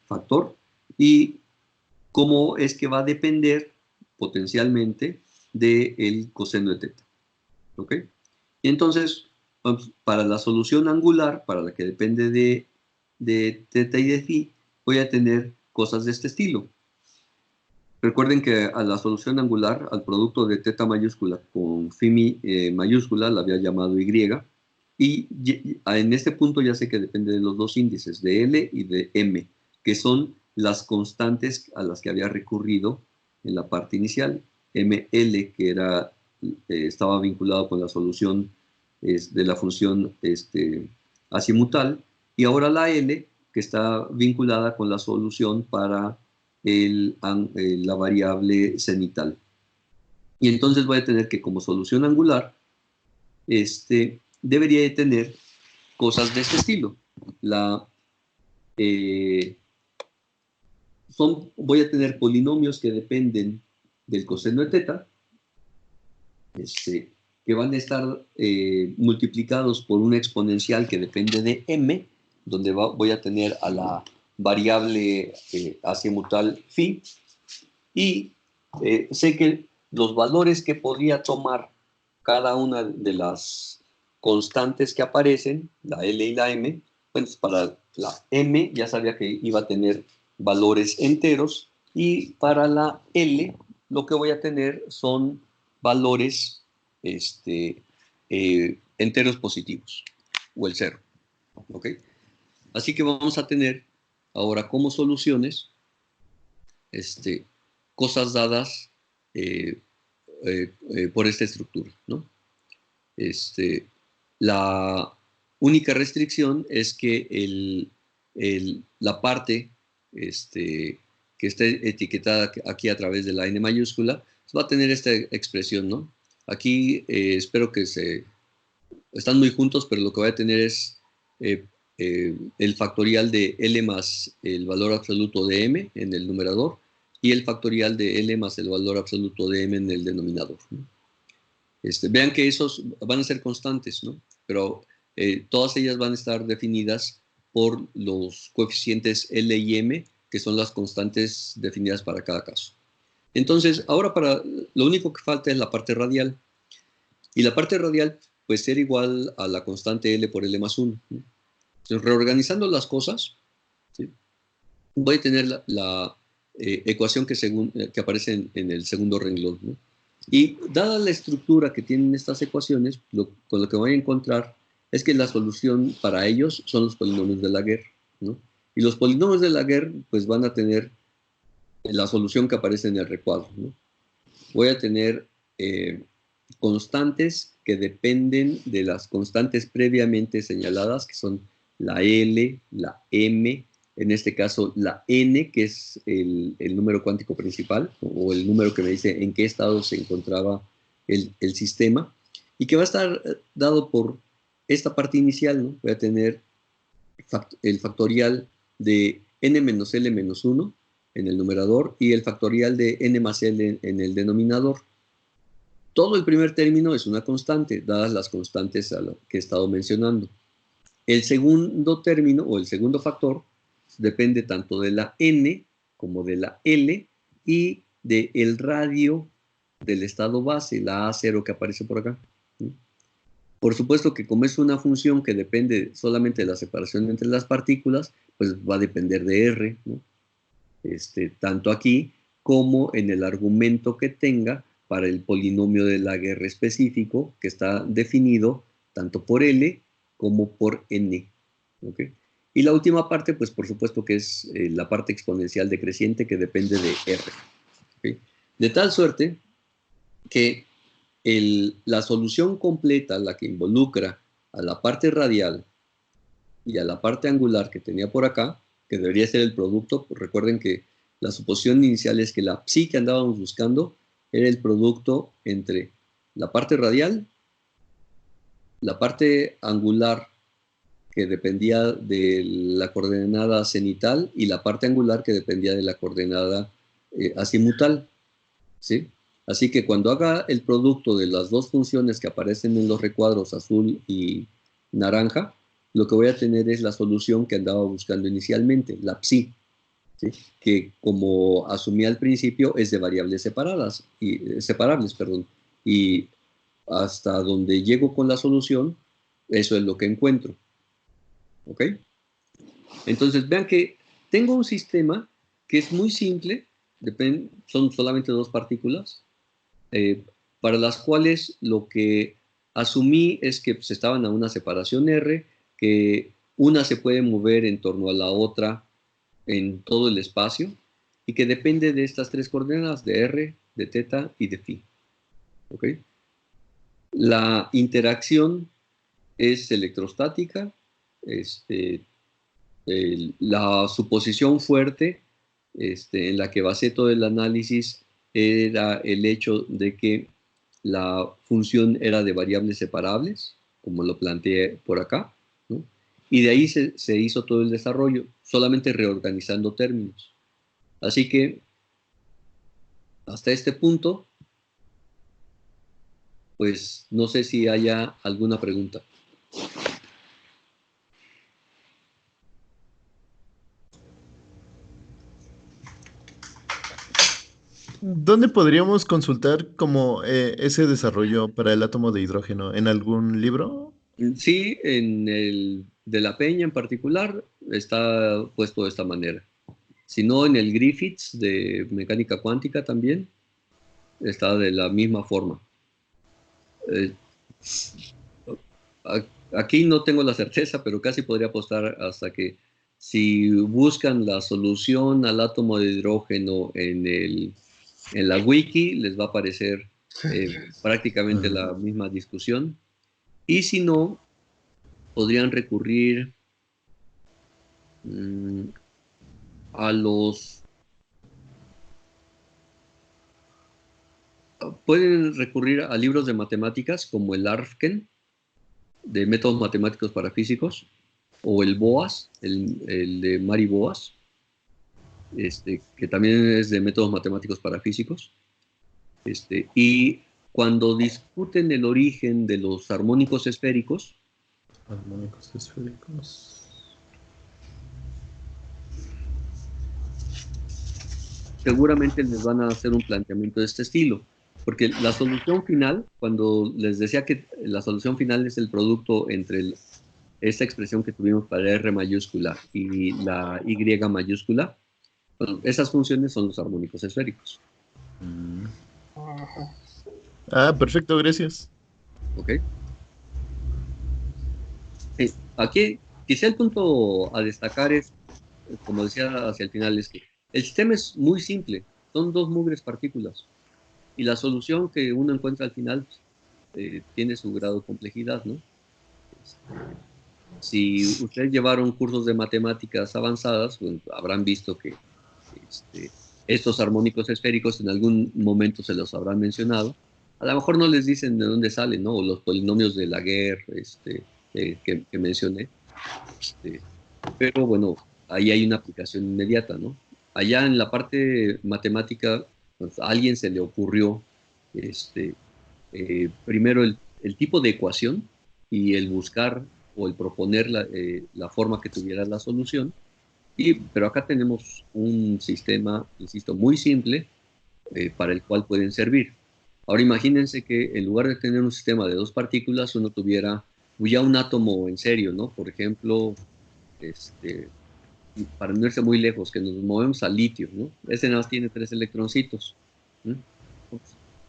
factor, y cómo es que va a depender potencialmente del coseno de teta. ¿Ok? Y entonces, para la solución angular, para la que depende de teta y de phi, voy a tener cosas de este estilo. Recuerden que a la solución angular, al producto de teta mayúscula con phi mayúscula, la había llamado y, y en este punto ya sé que depende de los dos índices, de L y de M, que son las constantes a las que había recurrido en la parte inicial. ML, que estaba vinculado con la solución de la función azimutal, y ahora la L, que está vinculada con la solución para la variable cenital. Y entonces voy a tener que, como solución angular, debería de tener cosas de este estilo. Voy a tener polinomios que dependen del coseno de teta, que van a estar multiplicados por una exponencial que depende de m, donde voy a tener a la variable azimutal phi, y sé que los valores que podría tomar cada una de las constantes que aparecen, la L y la M, Bueno, para la M ya sabía que iba a tener valores enteros, y para la L lo que voy a tener son valores enteros positivos, o el 0. ¿Ok? Así que vamos a tener ahora como soluciones cosas dadas por esta estructura, ¿no? La única restricción es que la parte que está etiquetada aquí a través de la N mayúscula va a tener esta expresión, ¿no? Aquí espero que están muy juntos, pero lo que voy a tener es el factorial de L más el valor absoluto de M en el numerador, y el factorial de L más el valor absoluto de M en el denominador, ¿no? Vean que esos van a ser constantes, ¿no? Pero todas ellas van a estar definidas por los coeficientes L y M, que son las constantes definidas para cada caso. Entonces, ahora lo único que falta es la parte radial. Y la parte radial puede ser igual a la constante L por L más 1, ¿no? Entonces, reorganizando las cosas, ¿sí? Voy a tener la ecuación que aparece en el segundo renglón, ¿no? Y dada la estructura que tienen estas ecuaciones, con lo que voy a encontrar es que la solución para ellos son los polinomios de Laguerre, ¿no? Y los polinomios de Laguerre pues van a tener la solución que aparece en el recuadro, ¿no? Voy a tener constantes que dependen de las constantes previamente señaladas, que son la L, la M, en este caso la N, que es el número cuántico principal, o el número que me dice en qué estado se encontraba el sistema, y que va a estar dado por esta parte inicial, ¿no? Voy a tener el factorial de n menos L menos 1 en el numerador y el factorial de n más L en el denominador. Todo el primer término es una constante, dadas las constantes que he estado mencionando. El segundo término, o el segundo factor, depende tanto de la N como de la L y del radio del estado base, la A0 que aparece por acá. Por supuesto que como es una función que depende solamente de la separación entre las partículas, pues va a depender de R, ¿no? Tanto aquí como en el argumento que tenga para el polinomio de Laguerre específico, que está definido tanto por L como por N. ¿Okay? Y la última parte, pues por supuesto que es la parte exponencial decreciente, que depende de R. ¿Okay? De tal suerte que la solución completa, la que involucra a la parte radial y a la parte angular que tenía por acá, que debería ser el producto, pues recuerden que la suposición inicial es que la psi que andábamos buscando era el producto entre la parte radial, la parte angular que dependía de la coordenada cenital y la parte angular que dependía de la coordenada azimutal, ¿sí? Así que cuando haga el producto de las dos funciones que aparecen en los recuadros azul y naranja, lo que voy a tener es la solución que andaba buscando inicialmente, la psi, ¿sí? Que como asumí al principio es de variables separables, y hasta donde llego con la solución, eso es lo que encuentro. ¿Ok? Entonces vean que tengo un sistema que es muy simple, son solamente dos partículas, para las cuales lo que asumí es que pues, estaban a una separación R, que una se puede mover en torno a la otra en todo el espacio, y que depende de estas tres coordenadas, de R, de teta y de phi. ¿Ok? La interacción es electrostática. La suposición fuerte en la que basé todo el análisis era el hecho de que la función era de variables separables, como lo planteé por acá, ¿no? Y de ahí se hizo todo el desarrollo, solamente reorganizando términos. Así que, hasta este punto, pues no sé si haya alguna pregunta. ¿Dónde podríamos consultar como ese desarrollo para el átomo de hidrógeno? ¿En algún libro Sí, en el de la Peña en particular está puesto de esta manera. Si no, en el Griffiths de mecánica cuántica también está de la misma forma. Eh, Aquí no tengo la certeza, pero casi podría apostar hasta que si buscan la solución al átomo de hidrógeno en la wiki, les va a aparecer prácticamente la misma discusión. Y si no, podrían recurrir mm, a los... Pueden recurrir a libros de matemáticas como el ARFKEN, de métodos matemáticos para físicos, o el BOAS, el de Mari Boas, que también es de métodos matemáticos para físicos. Y cuando discuten el origen de los armónicos esféricos, Armónicos esféricos. seguramente les van a hacer un planteamiento de este estilo, porque la solución final, cuando les decía que la solución final es el producto entre esta expresión que tuvimos para R mayúscula y la Y mayúscula, bueno, esas funciones son los armónicos esféricos. Ah, perfecto, gracias. ¿Ok? Aquí, quizá el punto a destacar es, como decía hacia el final, es que el sistema es muy simple, son dos mugres partículas, y la solución que uno encuentra al final tiene su grado de complejidad, ¿no? Si ustedes llevaron cursos de matemáticas avanzadas, pues, habrán visto que este, estos armónicos esféricos en algún momento se los habrán mencionado. A lo mejor no les dicen de dónde salen, ¿no? O los polinomios de Laguerre que mencioné. Este, pero bueno, ahí hay una aplicación inmediata, ¿no? Allá en la parte matemática, pues, a alguien se le ocurrió primero el tipo de ecuación y el buscar o el proponer la forma que tuviera la solución. Pero acá tenemos un sistema, insisto, muy simple para el cual pueden servir. Ahora imagínense que en lugar de tener un sistema de dos partículas, uno tuviera ya un átomo en serio, ¿no? Por ejemplo, este, para no irse muy lejos, que nos movemos al litio, ¿no? Ese nada más tiene tres electroncitos. ¿No?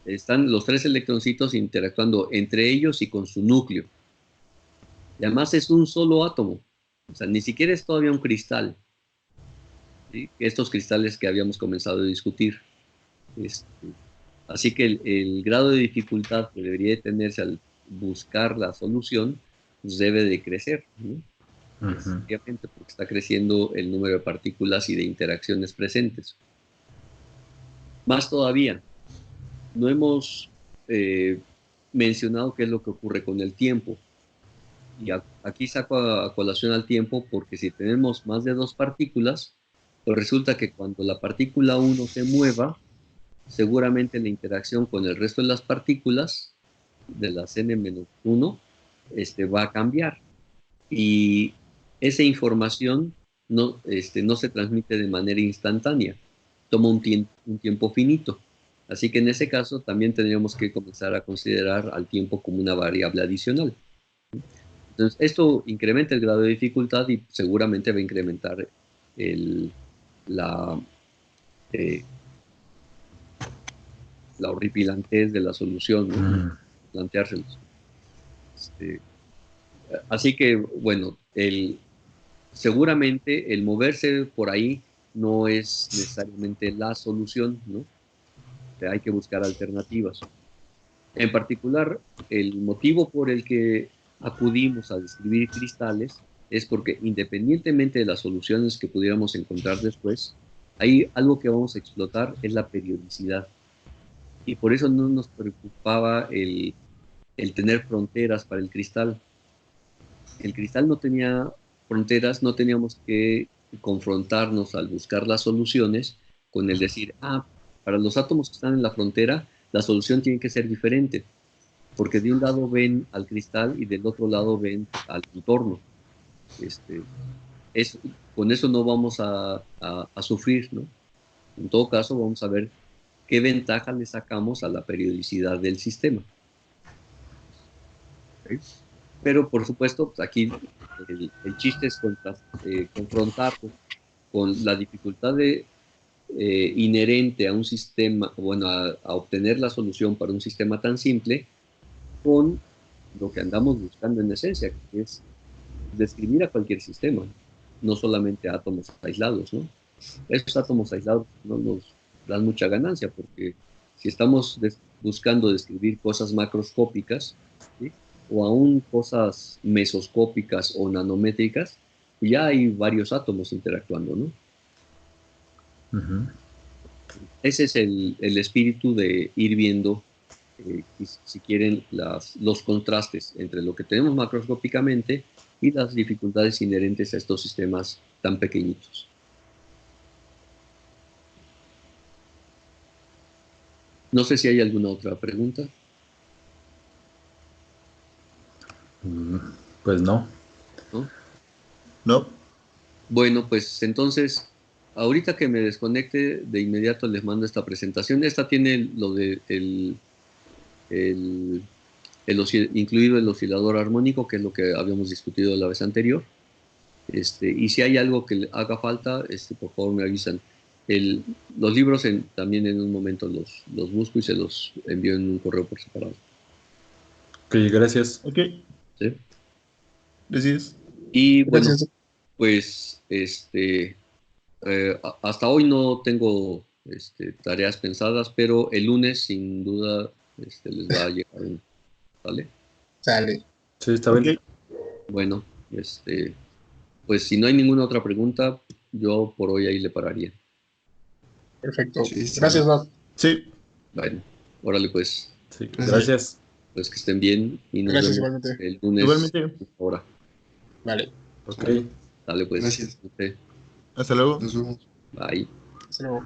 Están los tres electroncitos interactuando entre ellos y con su núcleo. Y además es un solo átomo. O sea, ni siquiera es todavía un cristal. ¿Sí? Estos cristales que habíamos comenzado a discutir. Este, Así que el grado de dificultad que debería de tenerse al buscar la solución pues debe de crecer, ¿no? Obviamente porque está creciendo el número de partículas y de interacciones presentes. Más todavía, no hemos eh, mencionado qué es lo que ocurre con el tiempo. Y aquí saco a colación al tiempo porque si tenemos más de dos partículas, pues resulta que cuando la partícula 1 se mueva, seguramente la interacción con el resto de las partículas de las n-1 va a cambiar. Y esa información no se transmite de manera instantánea, toma un tiempo finito. Así que en ese caso también tendríamos que comenzar a considerar al tiempo como una variable adicional. Entonces, esto incrementa el grado de dificultad y seguramente va a incrementar la, eh, la horripilantez de la solución, ¿no? Planteárselos. Este, Así que, bueno, seguramente el moverse por ahí no es necesariamente la solución, ¿no? O sea, hay que buscar alternativas. En particular, el motivo por el que acudimos a describir cristales es porque independientemente de las soluciones que pudiéramos encontrar después, hay algo que vamos a explotar, es la periodicidad. Y por eso no nos preocupaba el tener fronteras para el cristal. El cristal no tenía fronteras, no teníamos que confrontarnos al buscar las soluciones con el decir, para los átomos que están en la frontera, la solución tiene que ser diferente, porque de un lado ven al cristal y del otro lado ven al entorno. Este, es, con eso no vamos a sufrir, ¿no? En todo caso, vamos a ver qué ventaja le sacamos a la periodicidad del sistema. ¿Okay? pero por supuesto, pues, aquí el chiste es confrontarlo con la dificultad inherente a un sistema, bueno, a obtener la solución para un sistema tan simple, con lo que andamos buscando en esencia, que es describir a cualquier sistema, no solamente a átomos aislados, ¿no? Esos átomos aislados no nos dan mucha ganancia, porque si estamos buscando describir cosas macroscópicas, ¿sí? O aún cosas mesoscópicas o nanométricas, ya hay varios átomos interactuando, ¿no? Ujú. Ese es el espíritu de ir viendo, si quieren, los contrastes entre lo que tenemos macroscópicamente y las dificultades inherentes a estos sistemas tan pequeñitos. No sé si hay alguna otra pregunta. Pues no. ¿No? No. Bueno, pues entonces, ahorita que me desconecte, de inmediato les mando esta presentación. Esta tiene lo de incluido el oscilador armónico, que es lo que habíamos discutido la vez anterior. Y si hay algo que le haga falta, por favor me avisan. Los libros también en un momento los busco y se los envío en un correo por separado. Ok, gracias. Ok. ¿Sí? Gracias. Y bueno, Gracias. pues hasta hoy no tengo tareas pensadas, pero el lunes sin duda les va a llegar un, ¿vale? Sale. Sí, está Ok. bien. Bueno, pues si no hay ninguna otra pregunta, yo por hoy ahí le pararía. Perfecto. Sí, está Gracias, bien. Doc. Sí. Bueno, órale pues, Sí, Gracias. gracias. pues que estén bien y nos Gracias vemos igualmente. el lunes Igualmente. ahora. Vale. Ok. Dale pues. Gracias. Ok, Hasta luego. Nos vemos. bye. Hasta luego.